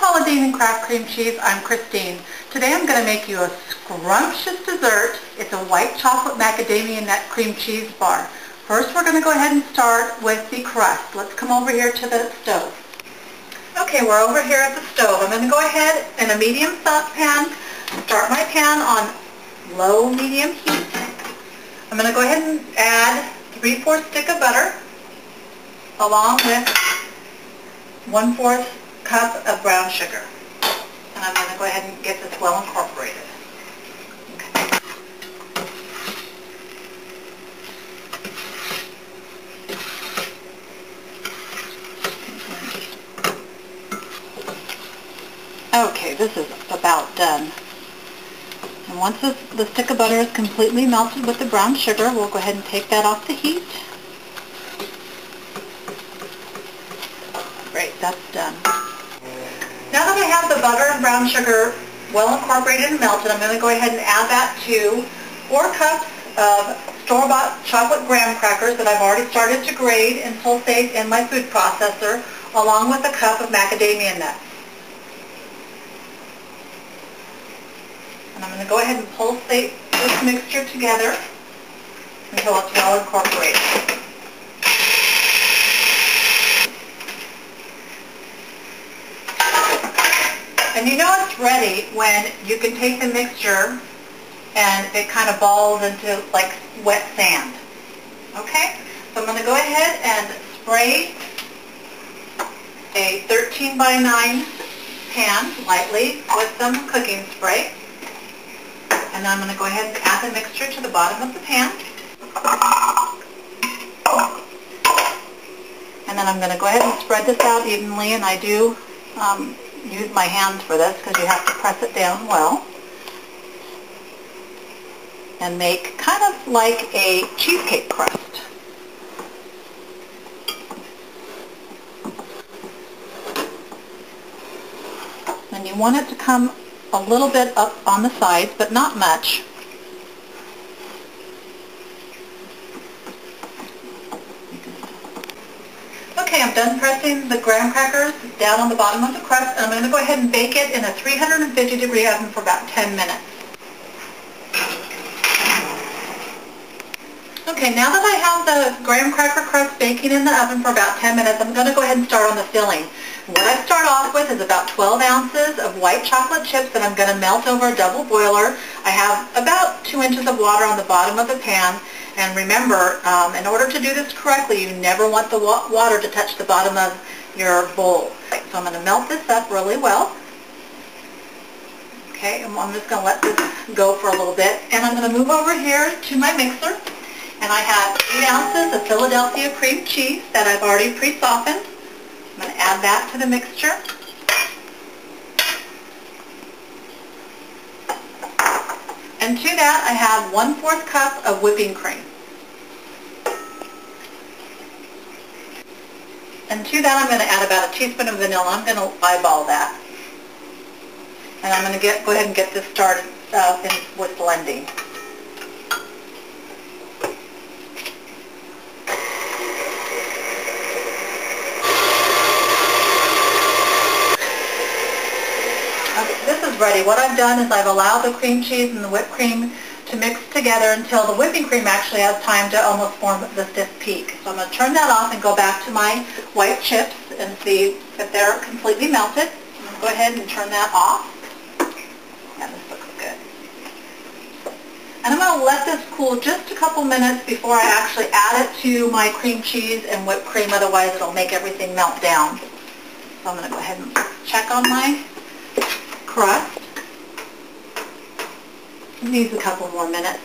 Holiday and Craft Cream Cheese. I'm Christine. Today I'm going to make you a scrumptious dessert. It's a white chocolate macadamia nut cream cheese bar. First we're going to go ahead and start with the crust. Let's come over here to the stove. Okay, we're over here at the stove. I'm going to go ahead in a medium saucepan, start my pan on low-medium heat. I'm going to go ahead and add 3/4 stick of butter along with 1/4 cup of brown sugar. And I'm going to go ahead and get this well incorporated. Okay, this is about done. And once the stick of butter is completely melted with the brown sugar, we'll go ahead and take that off the heat. Great, that's done. Now that I have the butter and brown sugar well incorporated and melted, I'm going to go ahead and add that to 4 cups of store-bought chocolate graham crackers that I've already started to grate and pulsate in my food processor, along with a cup of macadamia nuts. And I'm going to go ahead and pulsate this mixture together until it's well incorporated. And you know it's ready when you can take the mixture and it kind of balls into like wet sand. Okay? So I'm going to go ahead and spray a 13 by 9 pan lightly with some cooking spray. And then I'm going to go ahead and add the mixture to the bottom of the pan. And then I'm going to go ahead and spread this out evenly, and I do use my hands for this because you have to press it down well. And make kind of like a cheesecake crust. And you want it to come a little bit up on the sides, but not much. Okay, I'm done pressing the graham crackers down on the bottom of the crust, and I'm going to go ahead and bake it in a 350-degree oven for about 10 minutes. Okay, now that I have the graham cracker crust baking in the oven for about 10 minutes, I'm going to go ahead and start on the filling. What I start off with is about 12 ounces of white chocolate chips that I'm going to melt over a double boiler. I have about 2 inches of water on the bottom of the pan. And remember, in order to do this correctly, you never want the water to touch the bottom of your bowl. So I'm going to melt this up really well. Okay, and I'm just going to let this go for a little bit. And I'm going to move over here to my mixer. And I have 8 ounces of Philadelphia cream cheese that I've already pre-softened. I'm going to add that to the mixture. And to that I have 1/4 cup of whipping cream. And to that I'm going to add about a teaspoon of vanilla. I'm going to eyeball that. And I'm going to go ahead and get this started with blending. Ready. What I've done is I've allowed the cream cheese and the whipped cream to mix together until the whipping cream actually has time to almost form the stiff peak. So I'm going to turn that off and go back to my white chips and see if they're completely melted. I'm going to go ahead and turn that off. And this looks good. And I'm going to let this cool just a couple minutes before I actually add it to my cream cheese and whipped cream, otherwise it'll make everything melt down. So I'm going to go ahead and check on my crust. It needs a couple more minutes.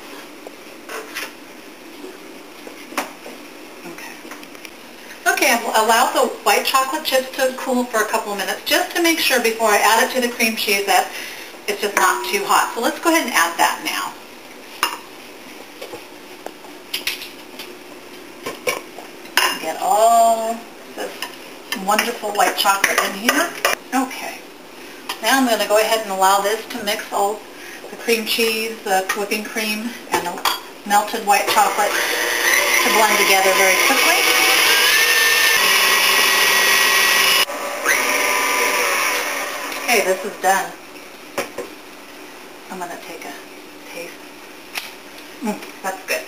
Okay, I'll allow the white chocolate chips to cool for a couple of minutes just to make sure before I add it to the cream cheese that it's just not too hot. So let's go ahead and add that now. Get all this wonderful white chocolate in here. Okay. Now I'm going to go ahead and allow this to mix all the cream cheese, the whipping cream, and the melted white chocolate to blend together very quickly. Okay, this is done. I'm going to take a taste. That's good.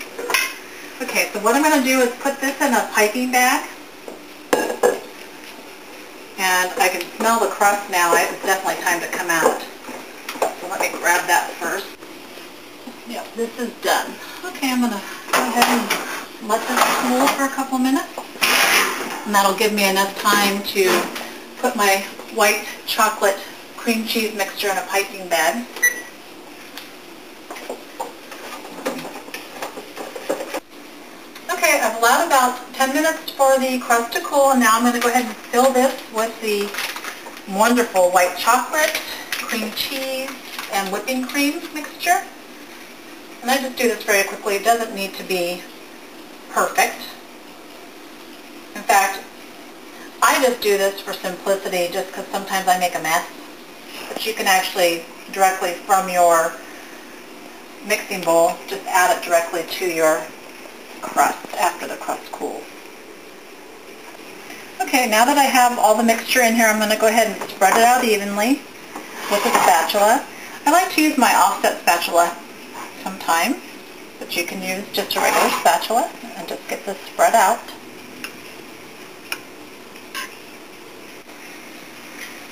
Okay, so what I'm going to do is put this in a piping bag. And I can smell the crust now. It's definitely time to come out. So let me grab that first. Yep, this is done. Okay, I'm going to go ahead and let this cool for a couple minutes. And that'll give me enough time to put my white chocolate cream cheese mixture in a piping bag. Okay, I've allowed about 10 minutes for the crust to cool, and now I'm going to go ahead and fill this with the wonderful white chocolate, cream cheese, and whipping cream mixture. And I just do this very quickly. It doesn't need to be perfect. In fact, I just do this for simplicity just because sometimes I make a mess. But you can actually directly from your mixing bowl just add it directly to your crust after the crust cools. Okay, now that I have all the mixture in here, I'm going to go ahead and spread it out evenly with a spatula. I like to use my offset spatula sometimes, but you can use just a regular spatula and just get this spread out.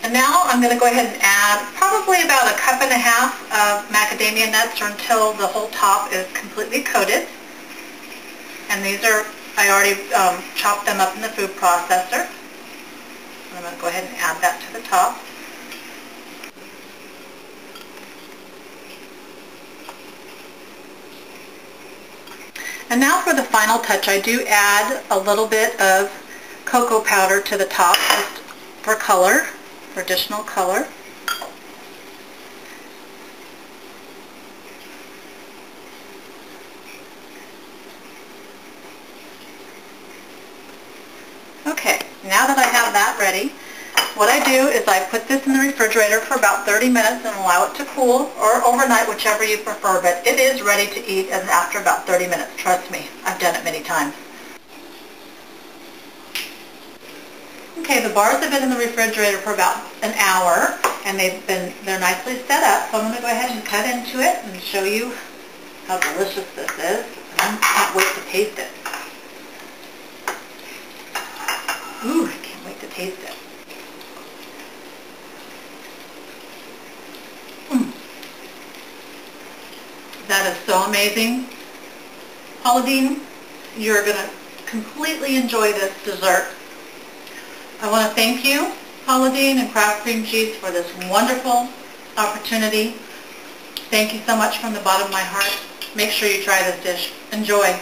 And now I'm going to go ahead and add probably about 1.5 cups of macadamia nuts or until the whole top is completely coated. And these are, I already chopped them up in the food processor. I'm going to go ahead and add that to the top. And now for the final touch, I do add a little bit of cocoa powder to the top just for color, for additional color. Okay, now that I have that ready, what I do is I put this in the refrigerator for about 30 minutes and allow it to cool, or overnight, whichever you prefer, but it is ready to eat after about 30 minutes. Trust me, I've done it many times. Okay, the bars have been in the refrigerator for about an hour, and they're nicely set up, so I'm going to go ahead and cut into it and show you how delicious this is. And I can't wait to taste it. Ooh, I can't wait to taste it. That is so amazing. Pauladine, you're going to completely enjoy this dessert. I want to thank you, Pauladine and Kraft Cream Cheese, for this wonderful opportunity. Thank you so much from the bottom of my heart. Make sure you try this dish. Enjoy.